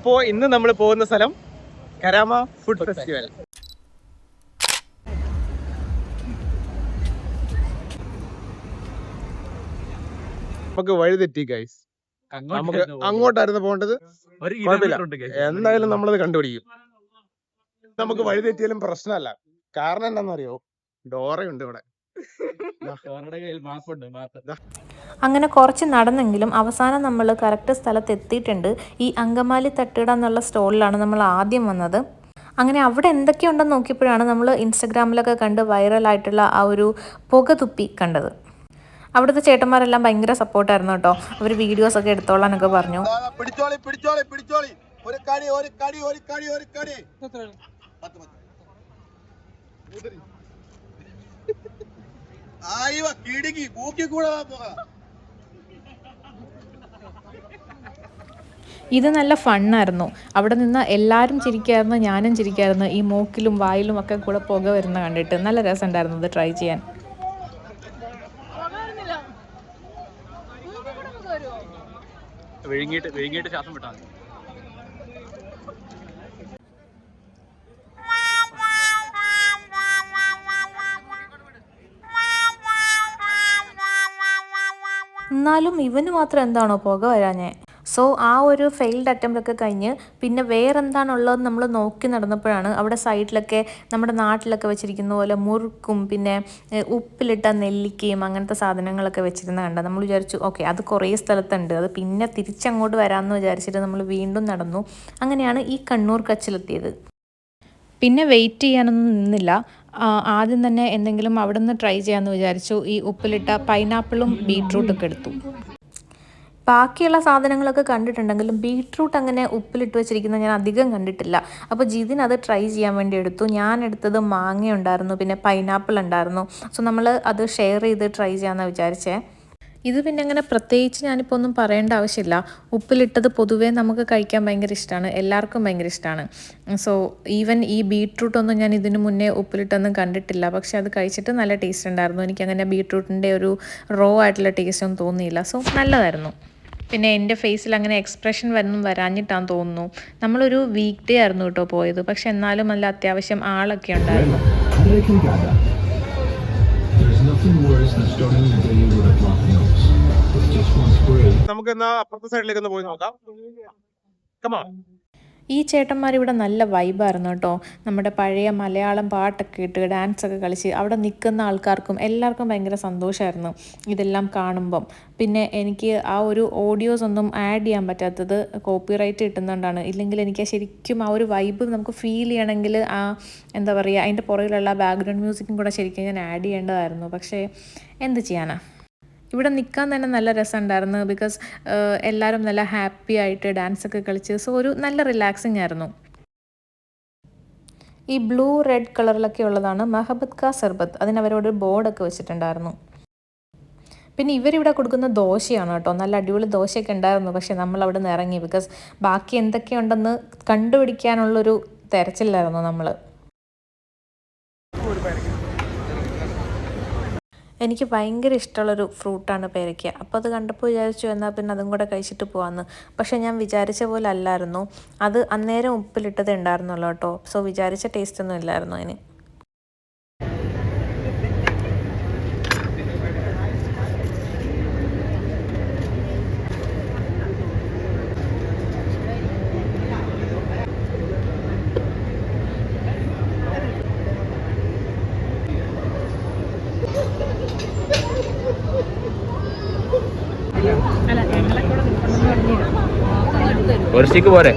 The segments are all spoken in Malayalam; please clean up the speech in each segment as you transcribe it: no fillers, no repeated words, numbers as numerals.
അപ്പോൾ ഇന്ന് നമ്മൾ പോകുന്ന സ്ഥലം കരാമ ഫുഡ് ഫെസ്റ്റിവൽ. നമുക്ക് വഴി തെറ്റി ഗൈസ്. നമുക്ക് അങ്ങോട്ടായിരുന്നു പോകേണ്ടത്. എന്തായാലും നമ്മളത് കണ്ടുപിടിക്കും. നമുക്ക് വഴി തെറ്റിയാലും പ്രശ്നമല്ല. കാരണം എന്താണെന്നറിയോ, ഡോറയുണ്ട് ഇവിടെ. അങ്ങനെ കുറച്ച് നടന്നെങ്കിലും അവസാനം നമ്മൾ കറക്റ്റ് സ്ഥലത്ത് എത്തിയിട്ടുണ്ട്. ഈ അങ്കമാലി തട്ടുകട എന്നുള്ള സ്റ്റോളിലാണ് നമ്മൾ ആദ്യം വന്നത്. അങ്ങനെ അവിടെ എന്തൊക്കെയുണ്ടെന്ന് നോക്കിയപ്പോഴാണ് നമ്മൾ ഇൻസ്റ്റഗ്രാമിലൊക്കെ കണ്ട് വൈറലായിട്ടുള്ള ആ ഒരു പുകതുപ്പി കണ്ടത്. അവിടുത്തെ ചേട്ടന്മാരെല്ലാം ഭയങ്കര സപ്പോർട്ടായിരുന്നു കേട്ടോ. അവർ വീഡിയോസൊക്കെ എടുത്തോളാനൊക്കെ പറഞ്ഞു. ഇത് നല്ല ഫണ്ണായിരുന്നു. അവിടെ നിന്ന് എല്ലാവരും ചിരിക്കായിരുന്നു, ഞാനും ചിരിക്കായിരുന്നു. ഈ മൂക്കിലും വായിലും ഒക്കെ കൂടെ പുക വരുന്ന കണ്ടിട്ട് നല്ല രസമുണ്ടായിരുന്നു ഇത് ട്രൈ ചെയ്യാൻ. വിഴുങ്ങിയിട്ട് ശ്വാസം വിട്ടാൽ എന്നാലും ഇവന് മാത്രം എന്താണോ പുക വരാഞ്ഞേ. സോ ആ ഒരു ഫെയിൽഡ് അറ്റംപ്റ്റ് ഒക്കെ കഴിഞ്ഞ് പിന്നെ വേറെന്താണുള്ളതെന്ന് നമ്മൾ നോക്കി നടന്നപ്പോഴാണ് അവിടെ സൈഡിലൊക്കെ നമ്മുടെ നാട്ടിലൊക്കെ വെച്ചിരിക്കുന്ന പോലെ മുറുക്കും പിന്നെ ഉപ്പിലിട്ട നെല്ലിക്കയും അങ്ങനത്തെ സാധനങ്ങളൊക്കെ വെച്ചിരുന്ന കണ്ടത്. നമ്മൾ വിചാരിച്ചു ഓക്കെ അത് കുറേ സ്ഥലത്തുണ്ട്, അത് പിന്നെ തിരിച്ചങ്ങോട്ട് വരാമെന്ന് വിചാരിച്ചിട്ട് നമ്മൾ വീണ്ടും നടന്നു. അങ്ങനെയാണ് ഈ കണ്ണൂർ കച്ചിലെത്തിയത്. പിന്നെ വെയിറ്റ് ചെയ്യാനൊന്നും നിന്നില്ല. ആദ്യം തന്നെ എന്തെങ്കിലും അവിടെ നിന്ന് ട്രൈ ചെയ്യാമെന്ന് വിചാരിച്ചു. ഈ ഉപ്പിലിട്ട പൈനാപ്പിളും ബീട്രൂട്ടൊക്കെ എടുത്തു. ബാക്കിയുള്ള സാധനങ്ങളൊക്കെ കണ്ടിട്ടുണ്ടെങ്കിലും ബീട്രൂട്ട് അങ്ങനെ ഉപ്പിലിട്ട് വെച്ചിരിക്കുന്നത് ഞാൻ അധികം കണ്ടിട്ടില്ല. അപ്പോൾ ജിതിൻ അത് ട്രൈ ചെയ്യാൻ വേണ്ടി എടുത്തു. ഞാൻ എടുത്തത് മാങ്ങ ഉണ്ടായിരുന്നു, പിന്നെ പൈനാപ്പിൾ ഉണ്ടായിരുന്നു. സോ നമ്മൾ അത് ഷെയർ ചെയ്ത് ട്രൈ ചെയ്യാമെന്നാണ് വിചാരിച്ചേ. ഇത് പിന്നെ അങ്ങനെ പ്രത്യേകിച്ച് ഞാനിപ്പോൾ ഒന്നും പറയേണ്ട ആവശ്യമില്ല. ഉപ്പിലിട്ടത് പൊതുവേ നമുക്ക് കഴിക്കാൻ ഭയങ്കര ഇഷ്ടമാണ്, എല്ലാവർക്കും ഭയങ്കര ഇഷ്ടമാണ്. സോ ഈവൻ ഈ ബീട്രൂട്ടൊന്നും ഞാൻ ഇതിനു മുന്നേ ഉപ്പിലിട്ടൊന്നും കണ്ടിട്ടില്ല. പക്ഷേ അത് കഴിച്ചിട്ട് നല്ല ടേസ്റ്റ് ഉണ്ടായിരുന്നു. എനിക്കങ്ങനെ ബീട്രൂട്ടിൻ്റെ ഒരു റോ ആയിട്ടുള്ള ടേസ്റ്റ് ഒന്നും തോന്നിയില്ല. സോ നല്ലതായിരുന്നു. പിന്നെ എൻ്റെ ഫേസിൽ അങ്ങനെ എക്സ്പ്രഷൻ വരാഞ്ഞിട്ടാന്ന് തോന്നുന്നു. നമ്മളൊരു വീക്ക് ഡേ ആയിരുന്നു കേട്ടോ പോയത്. പക്ഷെ എന്നാലും നല്ല അത്യാവശ്യം ആളൊക്കെ ഉണ്ടായിരുന്നു. നമുക്ക് എന്നാ അപ്പുറത്തെ സൈഡിലേക്ക് ഒന്ന് പോയി നോക്കാം. ഈ ചേട്ടന്മാരിവിടെ നല്ല വൈബായിരുന്നു കേട്ടോ. നമ്മുടെ പഴയ മലയാളം പാട്ടൊക്കെ ഇട്ട് ഡാൻസൊക്കെ കളിച്ച് അവിടെ നിൽക്കുന്ന ആൾക്കാർക്കും എല്ലാവർക്കും ഭയങ്കര സന്തോഷമായിരുന്നു ഇതെല്ലാം കാണുമ്പം. പിന്നെ എനിക്ക് ആ ഒരു ഓഡിയോസ് ഒന്നും ആഡ് ചെയ്യാൻ പറ്റാത്തത് കോപ്പിറൈറ്റ് കിട്ടുന്നതുകൊണ്ടാണ്. ഇല്ലെങ്കിൽ എനിക്ക് ശരിക്കും ആ ഒരു വൈബ് നമുക്ക് ഫീൽ ചെയ്യണമെങ്കിൽ ആ എന്താ പറയുക അതിൻ്റെ പുറകിലുള്ള ബാക്ക്ഗ്രൗണ്ട് മ്യൂസിക്കും കൂടെ ശരിക്കും ഞാൻ ആഡ് ചെയ്യേണ്ടതായിരുന്നു. പക്ഷേ എന്ത് ചെയ്യാനാ, ഇവിടെ നിൽക്കാൻ തന്നെ നല്ല രസമുണ്ടായിരുന്നു. ബിക്കോസ് എല്ലാവരും നല്ല ഹാപ്പി ആയിട്ട് ഡാൻസൊക്കെ കളിച്ച് സോ ഒരു നല്ല റിലാക്സിങ് ആയിരുന്നു. ഈ ബ്ലൂ റെഡ് കളറിലൊക്കെ ഉള്ളതാണ് മഹബത്ത് കാ സർബത്ത്. അതിനവരോട് ബോർഡൊക്കെ വെച്ചിട്ടുണ്ടായിരുന്നു. പിന്നെ ഇവരിവിടെ കൊടുക്കുന്ന ദോശയാണ് കേട്ടോ. നല്ല അടിപൊളി ദോശയൊക്കെ ഉണ്ടായിരുന്നു. പക്ഷേ നമ്മളവിടെ നിന്ന് ഇറങ്ങി. ബിക്കോസ് ബാക്കി എന്തൊക്കെയുണ്ടെന്ന് കണ്ടുപിടിക്കാനുള്ളൊരു തെരച്ചിലായിരുന്നു നമ്മൾ. എനിക്ക് ഭയങ്കര ഇഷ്ടമുള്ളൊരു ഫ്രൂട്ടാണ് പേരയ്ക്ക. അപ്പോൾ അത് കണ്ടപ്പോൾ വിചാരിച്ചു എന്നാൽ പിന്നെ അതും കൂടെ കഴിച്ചിട്ട് പോകാമെന്ന്. പക്ഷേ ഞാൻ വിചാരിച്ച പോലെ അല്ലായിരുന്നു. അത് അന്നേരം ഉപ്പിലിട്ടത് ഉണ്ടായിരുന്നുള്ളൂ കേട്ടോ. സോ വിചാരിച്ച ടേസ്റ്റൊന്നും ഇല്ലായിരുന്നു അതിന്. ഒരു സ്റ്റിക്ക് പോരെ?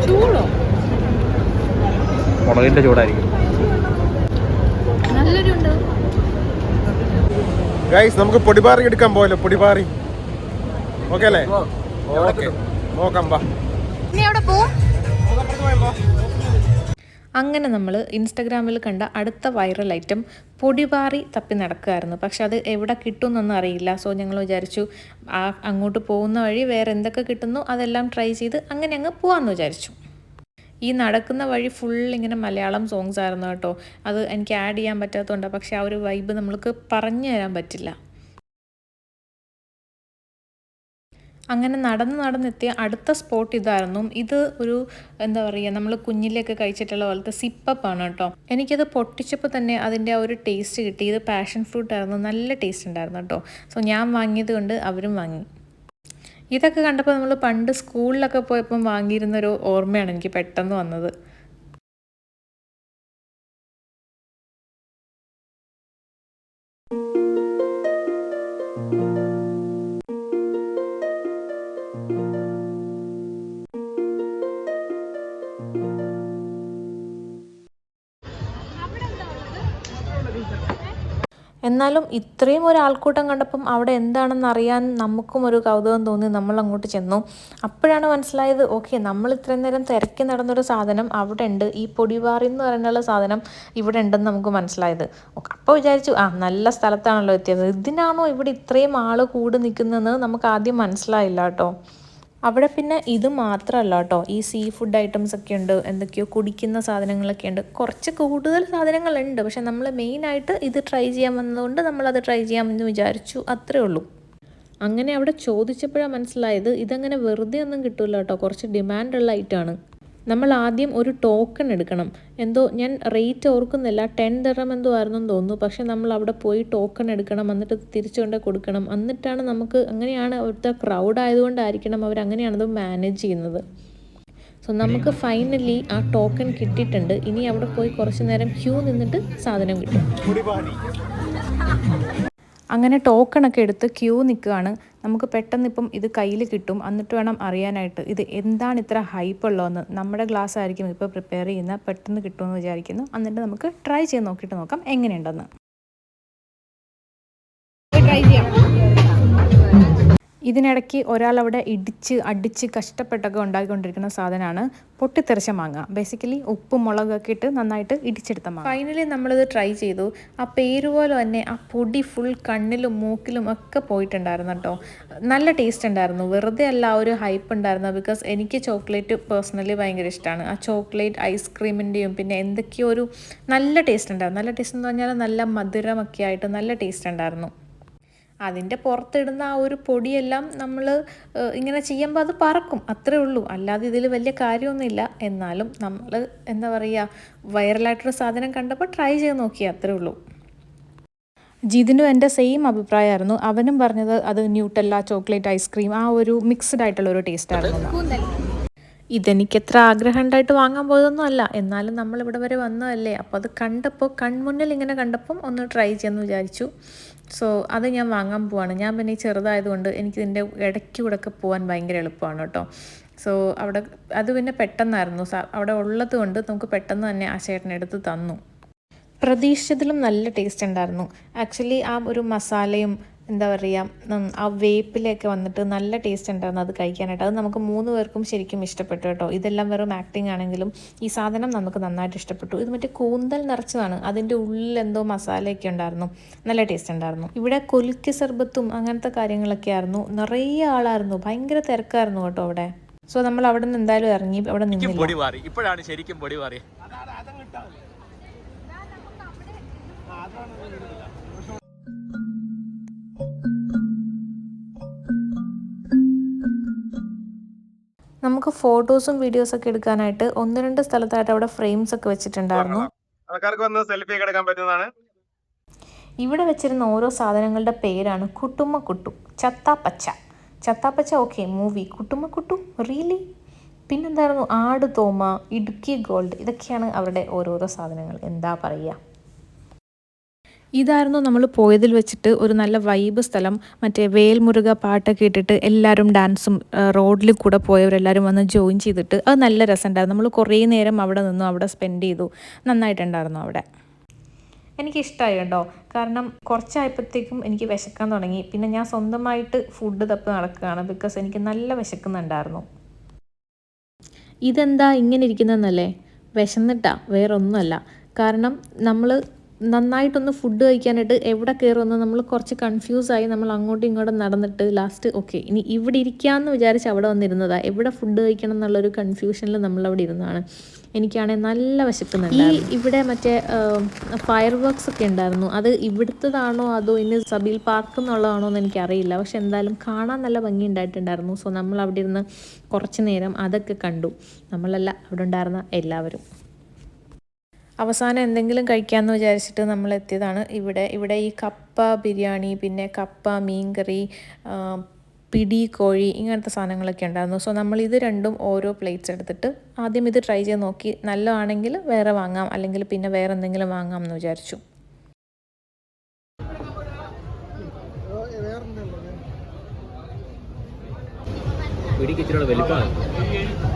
ചൂടോ? മുളകിന്റെ ചൂടായിരിക്കും. ഗൈസ് നമുക്ക് പൊടിപാറി എടുക്കാൻ പോയല്ലോ. പൊടിപാറി ഓക്കെ അല്ലേ? ഓക്കെ നോക്കാം. അങ്ങനെ നമ്മൾ ഇൻസ്റ്റഗ്രാമിൽ കണ്ട അടുത്ത വൈറൽ ഐറ്റം പൊടിപാറി തപ്പി നടക്കുകയായിരുന്നു. പക്ഷെ അത് എവിടെ കിട്ടുമെന്നൊന്നും അറിയില്ല. സോ ഞങ്ങൾ വിചാരിച്ചു അങ്ങോട്ട് പോകുന്ന വഴി വേറെ എന്തൊക്കെ കിട്ടുന്നു അതെല്ലാം ട്രൈ ചെയ്ത് അങ്ങനെ അങ്ങ് പോകാമെന്ന് വിചാരിച്ചു. ഈ നടക്കുന്ന വഴി ഫുൾ ഇങ്ങനെ മലയാളം സോങ്സ് ആയിരുന്നു കേട്ടോ. അത് എനിക്ക് ആഡ് ചെയ്യാൻ പറ്റാത്തതുകൊണ്ട് പക്ഷേ ആ ഒരു വൈബ് നമ്മൾക്ക് പറഞ്ഞു തരാൻ പറ്റില്ല. അങ്ങനെ നടന്നെത്തിയ അടുത്ത സ്പോട്ട് ഇതായിരുന്നു. ഇത് ഒരു എന്താ പറയുക, നമ്മൾ കുഞ്ഞിലേക്ക് കഴിച്ചിട്ടുള്ള പോലത്തെ സിപ്പപ്പാണ് കേട്ടോ. എനിക്കത് പൊട്ടിച്ചപ്പോൾ തന്നെ അതിൻ്റെ ആ ഒരു ടേസ്റ്റ് കിട്ടി. ഇത് പാഷൻ ഫ്രൂട്ട് ആയിരുന്നു, നല്ല ടേസ്റ്റ് ഉണ്ടായിരുന്നു കേട്ടോ. സോ ഞാൻ വാങ്ങിയത് കൊണ്ട് അവരും വാങ്ങി. ഇതൊക്കെ കണ്ടപ്പോൾ നമ്മൾ പണ്ട് സ്കൂളിലൊക്കെ പോയപ്പം വാങ്ങിയിരുന്നൊരു ഓർമ്മയാണ് എനിക്ക് പെട്ടെന്ന് വന്നത്. എന്നാലും ഇത്രയും ഒരു ആൾക്കൂട്ടം കണ്ടപ്പം അവിടെ എന്താണെന്ന് അറിയാൻ നമുക്കും ഒരു കൗതുകം തോന്നി. നമ്മൾ അങ്ങോട്ട് ചെന്നു. അപ്പോഴാണ് മനസ്സിലായത്, ഓക്കെ, നമ്മൾ ഇത്രയും നേരം തിരക്കി നടന്നൊരു സാധനം അവിടെ ഉണ്ട്. ഈ പൊടിപാറി എന്ന് പറയുന്ന സാധനം ഇവിടെ ഉണ്ടെന്ന് നമുക്ക് മനസ്സിലായത്. അപ്പോൾ വിചാരിച്ചു, നല്ല സ്ഥലത്താണല്ലോ എത്തിയത്. ഇതിനാണോ ഇവിടെ ഇത്രയും ആൾ കൂടി നിൽക്കുന്നതെന്ന് നമുക്ക് ആദ്യം മനസ്സിലായില്ല കേട്ടോ. അവിടെ പിന്നെ ഇത് മാത്രമല്ല കേട്ടോ, ഈ സീ ഫുഡ് ഐറ്റംസ് ഒക്കെ ഉണ്ട്, എന്തൊക്കെയോ കുടിക്കുന്ന സാധനങ്ങളൊക്കെ ഉണ്ട്, കുറച്ച് കൂടുതൽ സാധനങ്ങളുണ്ട്. പക്ഷെ നമ്മൾ മെയിനായിട്ട് ഇത് ട്രൈ ചെയ്യാൻ വന്നതുകൊണ്ട് നമ്മളത് ട്രൈ ചെയ്യാമെന്ന് വിചാരിച്ചു, അത്രേ ഉള്ളൂ. അങ്ങനെ അവിടെ ചോദിച്ചപ്പോഴാണ് മനസ്സിലായത്, ഇതങ്ങനെ വെറുതെ ഒന്നും കിട്ടില്ല കേട്ടോ, കുറച്ച് ഡിമാൻഡുള്ള ഐറ്റമാണ്. നമ്മൾ ആദ്യം ഒരു ടോക്കൺ എടുക്കണം. എന്തോ ഞാൻ റേറ്റ് ഓർക്കുന്നില്ല, 10 ദിർഹം എന്തോ ആയിരുന്നെന്ന് തോന്നുന്നു. പക്ഷെ നമ്മൾ അവിടെ പോയി ടോക്കൺ എടുക്കണം, എന്നിട്ട് തിരിച്ചു കൊണ്ട് കൊടുക്കണം. എന്നിട്ടാണ് നമുക്ക്, അങ്ങനെയാണ് അവിടുത്തെ ക്രൗഡ് ആയതുകൊണ്ടായിരിക്കണം അവരങ്ങനെയാണത് മാനേജ് ചെയ്യുന്നത്. സോ നമുക്ക് ഫൈനലി ആ ടോക്കൺ കിട്ടിയിട്ടുണ്ട്. ഇനി അവിടെ പോയി കുറച്ച് നേരം ക്യൂ നിന്നിട്ട് സാധനം കിട്ടും. അങ്ങനെ ടോക്കണൊക്കെ എടുത്ത് ക്യൂ നിൽക്കുകയാണ്. നമുക്ക് പെട്ടെന്ന് ഇപ്പം ഇത് കയ്യിൽ കിട്ടും, എന്നിട്ട് വേണം അറിയാനായിട്ട് ഇത് എന്താണ് ഇത്ര ഹൈപ്പ് ഉള്ളതെന്ന്. നമ്മുടെ ഗ്ലാസ് ആയിരിക്കും ഇപ്പോൾ പ്രിപ്പയർ ചെയ്യുന്ന, പെട്ടെന്ന് കിട്ടുമെന്ന് വിചാരിക്കുന്നു. എന്നിട്ട് നമുക്ക് ട്രൈ ചെയ്ത് നോക്കാം എങ്ങനെയുണ്ടെന്ന്. ട്രൈ ചെയ്യാം. ഇതിനിടയ്ക്ക് ഒരാളവിടെ അടിച്ച് കഷ്ടപ്പെട്ടൊക്കെ ഉണ്ടാക്കിക്കൊണ്ടിരിക്കുന്ന സാധനമാണ് പൊട്ടിത്തെറിച്ച മാങ്ങ. ബേസിക്കലി ഉപ്പും മുളകൊക്കെ ഇട്ട് നന്നായിട്ട് ഇടിച്ചെടുത്ത മാങ്ങ. ഫൈനലി നമ്മളിത് ട്രൈ ചെയ്തു. ആ പേര് പോലെ തന്നെ ആ പൊടി ഫുൾ കണ്ണിലും മൂക്കിലും ഒക്കെ പോയിട്ടുണ്ടായിരുന്നു കേട്ടോ. നല്ല ടേസ്റ്റ് ഉണ്ടായിരുന്നു, വെറുതെ അല്ല ഒരു ഹൈപ്പ് ഉണ്ടായിരുന്നു. ബിക്കോസ് എനിക്ക് ചോക്ലേറ്റ് പേഴ്സണലി ഭയങ്കര ഇഷ്ടമാണ്. ആ ചോക്ലേറ്റ് ഐസ്ക്രീമിൻ്റെയും പിന്നെ എന്തൊക്കെയോ ഒരു നല്ല ടേസ്റ്റ് ഉണ്ടായിരുന്നു. നല്ല ടേസ്റ്റ് എന്ന് പറഞ്ഞാൽ നല്ല മധുരമൊക്കെ ആയിട്ട് നല്ല ടേസ്റ്റ് ഉണ്ടായിരുന്നു. അതിൻ്റെ പുറത്തിടുന്ന ആ ഒരു പൊടിയെല്ലാം നമ്മൾ ഇങ്ങനെ ചെയ്യുമ്പോൾ അത് പറക്കും, അത്രേ ഉള്ളൂ. അല്ലാതെ ഇതിൽ വലിയ കാര്യമൊന്നുമില്ല. എന്നാലും നമ്മൾ എന്താ പറയുക, വൈറലായിട്ടൊരു സാധനം കണ്ടപ്പോൾ ട്രൈ ചെയ്ത് നോക്കി, അത്രേ ഉള്ളൂ. ജിതിനും എൻ്റെ സെയിം അഭിപ്രായമായിരുന്നു. അവനും പറഞ്ഞത് അത് ന്യൂട്ടല്ല ചോക്ലേറ്റ് ഐസ്ക്രീം ആ ഒരു മിക്സ്ഡ് ആയിട്ടുള്ളൊരു ടേസ്റ്റായിരുന്നു. ഇതെനിക്ക് എത്ര ആഗ്രഹം ഉണ്ടായിട്ട് വാങ്ങാൻ പോയതൊന്നും അല്ല. എന്നാലും നമ്മളിവിടെ വരെ വന്നതല്ലേ, അപ്പോൾ അത് കണ്ടപ്പോൾ കൺമുന്നിൽ ഇങ്ങനെ കണ്ടപ്പം ഒന്ന് ട്രൈ ചെയ്യാമെന്ന് വിചാരിച്ചു. സോ അത് ഞാൻ വാങ്ങാൻ പോവാണ്. ഞാൻ പിന്നെ ഈ ചെറുതായതുകൊണ്ട് എനിക്കിതിൻ്റെ ഇടയ്ക്ക് കൂടെ ഒക്കെ പോകാൻ ഭയങ്കര എളുപ്പമാണ് കേട്ടോ. സോ അവിടെ അത് പിന്നെ പെട്ടെന്നായിരുന്നു, അവിടെ ഉള്ളത് കൊണ്ട് നമുക്ക് പെട്ടെന്ന് തന്നെ ആ ചേട്ടനെടുത്ത് തന്നു. പ്രതീക്ഷിച്ചതിലും നല്ല ടേസ്റ്റ് ഉണ്ടായിരുന്നു. ആക്ച്വലി ആ ഒരു മസാലയും എന്താ പറയുക, ആ വേപ്പിലൊക്കെ വന്നിട്ട് നല്ല ടേസ്റ്റ് ഉണ്ടായിരുന്നു അത് കഴിക്കാനായിട്ട്. അത് നമുക്ക് 3 പേർക്കും ശരിക്കും ഇഷ്ടപ്പെട്ടു കേട്ടോ. ഇതെല്ലാം വെറും ആക്ടിങ് ആണെങ്കിലും ഈ സാധനം നമുക്ക് നന്നായിട്ട് ഇഷ്ടപ്പെട്ടു. ഇത് മറ്റേ കൂന്തൽ നിറച്ചതാണ്, അതിൻ്റെ ഉള്ളിൽ എന്തോ മസാലയൊക്കെ ഉണ്ടായിരുന്നു, നല്ല ടേസ്റ്റ് ഉണ്ടായിരുന്നു. ഇവിടെ കൊലുക്കി സർബത്തും അങ്ങനത്തെ കാര്യങ്ങളൊക്കെ ആയിരുന്നു. നിറയെ ആളായിരുന്നു, ഭയങ്കര തിരക്കായിരുന്നു കേട്ടോ അവിടെ. സോ നമ്മൾ അവിടെ നിന്ന് എന്തായാലും ഇറങ്ങി, അവിടെ നിന്നില്ല. ഇപ്പോഴാണ് ശരിക്കും പൊടി മാറി. നമുക്ക് ഫോട്ടോസും വീഡിയോസൊക്കെ എടുക്കാനായിട്ട് 1-2 സ്ഥലത്തായിട്ട് അവിടെ ഫ്രെയിംസ് ഒക്കെ വെച്ചിട്ടുണ്ടായിരുന്നു. ഇവിടെ വെച്ചിരുന്ന ഓരോ സാധനങ്ങളുടെ പേരാണ് കുട്ടുമ്മ Kuttu, ചത്താപ്പച്ച. ചത്താപ്പച്ച okay, movie. കുട്ടുമ്മ Kuttu really. പിന്നെന്തായിരുന്നു, ആട് തോമ, ഇടുക്കി ഗോൾഡ്. ഇതൊക്കെയാണ് അവരുടെ ഓരോരോ സാധനങ്ങൾ. എന്താ പറയുക. ഇതായിരുന്നു നമ്മൾ പോയതിൽ വെച്ചിട്ട് ഒരു നല്ല വൈബ് സ്ഥലം. മറ്റേ വേൽമുരുക പാട്ടൊക്കെ ഇട്ടിട്ട് എല്ലാവരും ഡാൻസും റോഡിൽ കൂടെ പോയവരെല്ലാവരും വന്ന് ജോയിൻ ചെയ്തിട്ട് അത് നല്ല രസമുണ്ടായിരുന്നു. നമ്മൾ കുറേ നേരം അവിടെ നിന്നു, അവിടെ സ്പെൻഡ് ചെയ്തു, നന്നായിട്ടുണ്ടായിരുന്നു അവിടെ. എനിക്കിഷ്ടമായി കേട്ടോ. കാരണം കുറച്ചായപ്പോഴത്തേക്കും എനിക്ക് വിശക്കാൻ തുടങ്ങി. പിന്നെ ഞാൻ സ്വന്തമായിട്ട് ഫുഡ് തപ്പി നടക്കുകയാണ്, ബിക്കോസ് എനിക്ക് നല്ല വിശക്കുന്നുണ്ടായിരുന്നു. ഇതെന്താ ഇങ്ങനെ ഇരിക്കുന്നതെന്നല്ലേ, വിശന്നിട്ടാ, വേറൊന്നുമല്ല. കാരണം നമ്മൾ നന്നായിട്ടൊന്ന് ഫുഡ് കഴിക്കാനായിട്ട് എവിടെ കയറുമെന്ന് നമ്മൾ കുറച്ച് കൺഫ്യൂസായി നമ്മൾ അങ്ങോട്ടും ഇങ്ങോട്ടും നടന്നിട്ട് ലാസ്റ്റ് ഓക്കെ ഇനി ഇവിടെ ഇരിക്കാമെന്ന് വിചാരിച്ച് അവിടെ വന്നിരുന്നതാണ്. എവിടെ ഫുഡ് കഴിക്കണം എന്നുള്ളൊരു കൺഫ്യൂഷനിൽ നമ്മളവിടെ ഇരുന്നതാണ്. എനിക്കാണെങ്കിൽ നല്ല വിശക്കുന്നുണ്ട്. ഇവിടെ മറ്റേ ഫയർ വർക്ക്സ് ഒക്കെ ഉണ്ടായിരുന്നു. അത് ഇവിടുത്തതാണോ അതോ ഇനി സബീൽ പാർക്ക് എന്നുള്ളതാണോ എന്ന് എനിക്കറിയില്ല. പക്ഷെ എന്തായാലും കാണാൻ നല്ല ഭംഗി ഉണ്ടായിട്ടുണ്ടായിരുന്നു. സോ നമ്മൾ അവിടെ ഇരുന്ന് കുറച്ച് നേരം അതൊക്കെ കണ്ടു. നമ്മളല്ല, അവിടെ ഉണ്ടായിരുന്ന എല്ലാവരും. അവസാനം എന്തെങ്കിലും കഴിക്കാമെന്ന് വിചാരിച്ചിട്ട് നമ്മൾ എത്തിയതാണ് ഇവിടെ ഈ കപ്പ ബിരിയാണി, പിന്നെ കപ്പ മീൻകറി, പിടി കോഴി, ഇങ്ങനത്തെ സാധനങ്ങളൊക്കെ ഉണ്ടായിരുന്നു. സോ നമ്മൾ ഇത് രണ്ടും ഓരോ പ്ലേറ്റ്സ് എടുത്തിട്ട് ആദ്യം ഇത് ട്രൈ ചെയ്ത് നോക്കി. നല്ലതാണെങ്കിൽ വേറെ വാങ്ങാം, അല്ലെങ്കിൽ പിന്നെ വേറെ എന്തെങ്കിലും വാങ്ങാം എന്ന് വിചാരിച്ചു.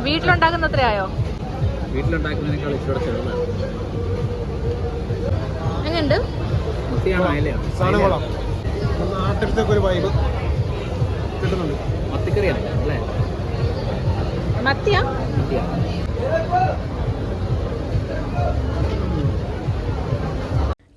വീട്ടിലുണ്ടാക്കുന്ന അത്രയായോ? വീട്ടിലുണ്ടാക്കുന്നതിനേക്കാൾ ഇച്ചിരി ചെറുതാണ്. എങ്ങനെയുണ്ട്? നാട്ടിലത്തെ ഒരു വൈബ് കിട്ടുന്നുണ്ട്. മത്തിക്കറിയാണ് അല്ലേ? മത്തിയാ?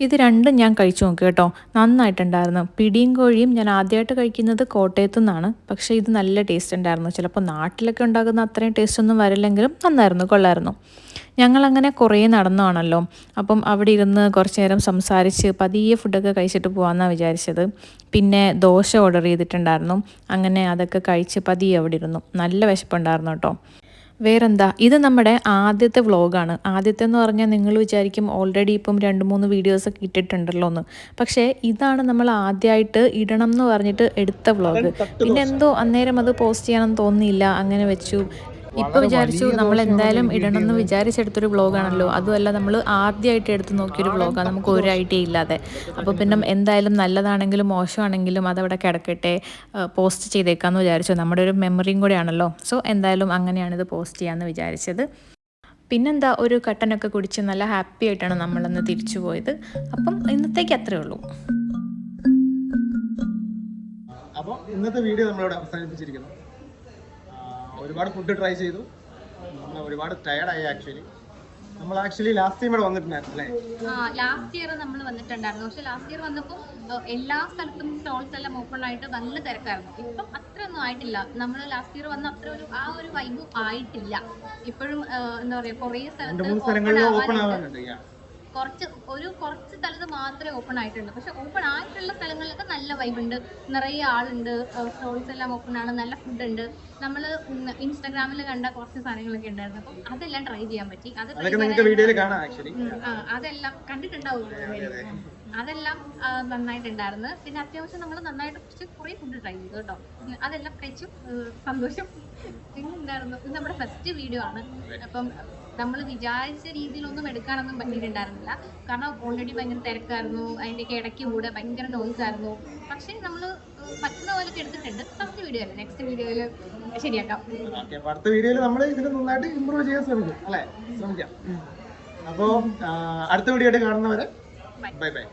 ഇത് രണ്ടും ഞാൻ കഴിച്ചു നോക്കി കേട്ടോ, നന്നായിട്ടുണ്ടായിരുന്നു. പിടിയും കോഴിയും ഞാൻ ആദ്യമായിട്ട് കഴിക്കുന്നത് കോട്ടയത്തു നിന്നാണ്. പക്ഷേ ഇത് നല്ല ടേസ്റ്റ് ഉണ്ടായിരുന്നു. ചിലപ്പോൾ നാട്ടിലൊക്കെ ഉണ്ടാകുന്ന അത്രയും ടേസ്റ്റ് ഒന്നും വരില്ലെങ്കിലും നന്നായിരുന്നു, കൊള്ളായിരുന്നു. ഞങ്ങളങ്ങനെ കുറേ നടന്നതാണല്ലോ, അപ്പം അവിടെ ഇരുന്ന് കുറച്ച് നേരം സംസാരിച്ച് പതിയെ ഫുഡൊക്കെ കഴിച്ചിട്ട് പോകാമെന്നാണ് വിചാരിച്ചത്. പിന്നെ ദോശ ഓർഡർ ചെയ്തിട്ടുണ്ടായിരുന്നു. അങ്ങനെ അതൊക്കെ കഴിച്ച് പതിയെ അവിടെ ഇരുന്നു. നല്ല വിശപ്പുണ്ടായിരുന്നു കേട്ടോ. വേറെന്താ, ഇത് നമ്മുടെ ആദ്യത്തെ വ്ളോഗാണ്. ആദ്യത്തെ എന്ന് പറഞ്ഞാൽ നിങ്ങൾ വിചാരിക്കും ഓൾറെഡി ഇപ്പം 2-3 വീഡിയോസൊക്കെ ഇട്ടിട്ടുണ്ടല്ലോ എന്ന്. പക്ഷേ ഇതാണ് നമ്മൾ ആദ്യമായിട്ട് ഇടണം എന്ന് പറഞ്ഞിട്ട് എടുത്ത വ്ളോഗ്. പിന്നെ എന്തോ അന്നേരം അത് പോസ്റ്റ് ചെയ്യാനൊന്നും തോന്നിയില്ല, അങ്ങനെ വെച്ചു. ഇപ്പോൾ വിചാരിച്ചു നമ്മൾ എന്തായാലും ഇടണം എന്ന് വിചാരിച്ചെടുത്തൊരു വ്ളോഗാണല്ലോ, അതുമല്ല നമ്മൾ ആദ്യമായിട്ട് എടുത്ത് നോക്കിയൊരു വ്ളോഗാണ്, നമുക്ക് ഒരു ഐഡിയ ഇല്ലാതെ. അപ്പോൾ പിന്നെ എന്തായാലും നല്ലതാണെങ്കിലും മോശമാണെങ്കിലും അതവിടെ കിടക്കട്ടെ, പോസ്റ്റ് ചെയ്തേക്കാമെന്ന് വിചാരിച്ചു. നമ്മുടെ ഒരു മെമ്മറിയും കൂടെയാണല്ലോ. സോ എന്തായാലും അങ്ങനെയാണിത് പോസ്റ്റ് ചെയ്യാമെന്ന് വിചാരിച്ചത്. പിന്നെന്താ, ഒരു കട്ടനൊക്കെ കുടിച്ച് നല്ല ഹാപ്പി ആയിട്ടാണ് നമ്മളന്ന് തിരിച്ചു പോയത്. അപ്പം ഇന്നത്തേക്ക് അത്രേ ഉള്ളൂ. അപ്പോൾ ഇന്നത്തെ വീഡിയോ നമ്മളിവിടെ അവസാനിപ്പിച്ചിരിക്കുന്നു. ഒരുപാട് ഫുഡ് ട്രൈ ചെയ്തു. നമ്മൾ ഒരുപാട് ടയർഡായി. നമ്മൾ ലാസ്റ്റ് ടൈം ഇവിടെ വന്നിട്ടുണ്ടായിരുന്നു അല്ലേ? ലാസ്റ്റ് ഇയർ നമ്മൾ വന്നിട്ടുണ്ടായിരുന്നു. പക്ഷെ ലാസ്റ്റ് ഇയർ വന്നപ്പോൾ എല്ലാ സ്ഥലത്തും സ്റ്റോൾസ് എല്ലാം ഓപ്പൺ ആയിട്ട് നല്ല തിരക്കായിരുന്നു. ഇപ്പം അത്രയൊന്നും ആയിട്ടില്ല. നമ്മൾ ലാസ്റ്റ് ഇയർ വന്ന അത്ര ഒരു വൈബ് ആയിട്ടില്ല. ഇപ്പോഴും എന്താ പറയാ, കുറേ സ്ഥലത്ത് കുറച്ച് സ്ഥലത്ത് മാത്രമേ ഓപ്പൺ ആയിട്ടുണ്ട്. പക്ഷെ ഓപ്പൺ ആയിട്ടുള്ള സ്ഥലങ്ങളിലൊക്കെ നല്ല വൈബുണ്ട്, നിറയെ ആളുണ്ട്, സ്റ്റോൾസ് എല്ലാം ഓപ്പൺ ആണ്, നല്ല ഫുഡ് ഉണ്ട്. നമ്മൾ ഇൻസ്റ്റാഗ്രാമിൽ കണ്ട കുറച്ച് സാധനങ്ങളൊക്കെ ഉണ്ടായിരുന്നു. അപ്പം അതെല്ലാം ട്രൈ ചെയ്യാൻ പറ്റി. അതെല്ലാം കണ്ടിട്ടുണ്ടാവും. അതെല്ലാം നന്നായിട്ടുണ്ടായിരുന്നു. പിന്നെ അത്യാവശ്യം നമ്മൾ നന്നായിട്ട് കുറേ ഫുഡ് ട്രൈ ചെയ്തു കേട്ടോ. അതെല്ലാം കഴിച്ചു, സന്തോഷം. പിന്നെ ഉണ്ടായിരുന്നു, ഇത് നമ്മുടെ ഫസ്റ്റ് വീഡിയോ ആണ്. അപ്പം നമ്മൾ വിചാരിച്ച രീതിയിലൊന്നും എടുക്കാനൊന്നും പറ്റിയിട്ടുണ്ടായിരുന്നില്ല. കാരണം ഓൾറെഡി ഭയങ്കര തിരക്കായിരുന്നു, അതിൻ്റെയൊക്കെ ഇടയ്ക്ക് കൂടെ ഭയങ്കര നോയ്സ് ആയിരുന്നു. പക്ഷേ നമ്മൾ പറ്റുന്ന പോലൊക്കെ എടുത്തിട്ടുണ്ട്. ഫസ്റ്റ് വീഡിയോ അല്ലേ, നെക്സ്റ്റ് വീഡിയോയിൽ ശരിയാക്കാം. അടുത്ത വീഡിയോയിൽ നമ്മൾ ഇതിന് നന്നായിട്ട് ഇമ്പ്രൂവ് ചെയ്യാൻ ശ്രമിക്കാം. അപ്പോൾ അടുത്ത വീഡിയോ ആയിട്ട് കാണുന്നവരെ ബൈ ബൈ.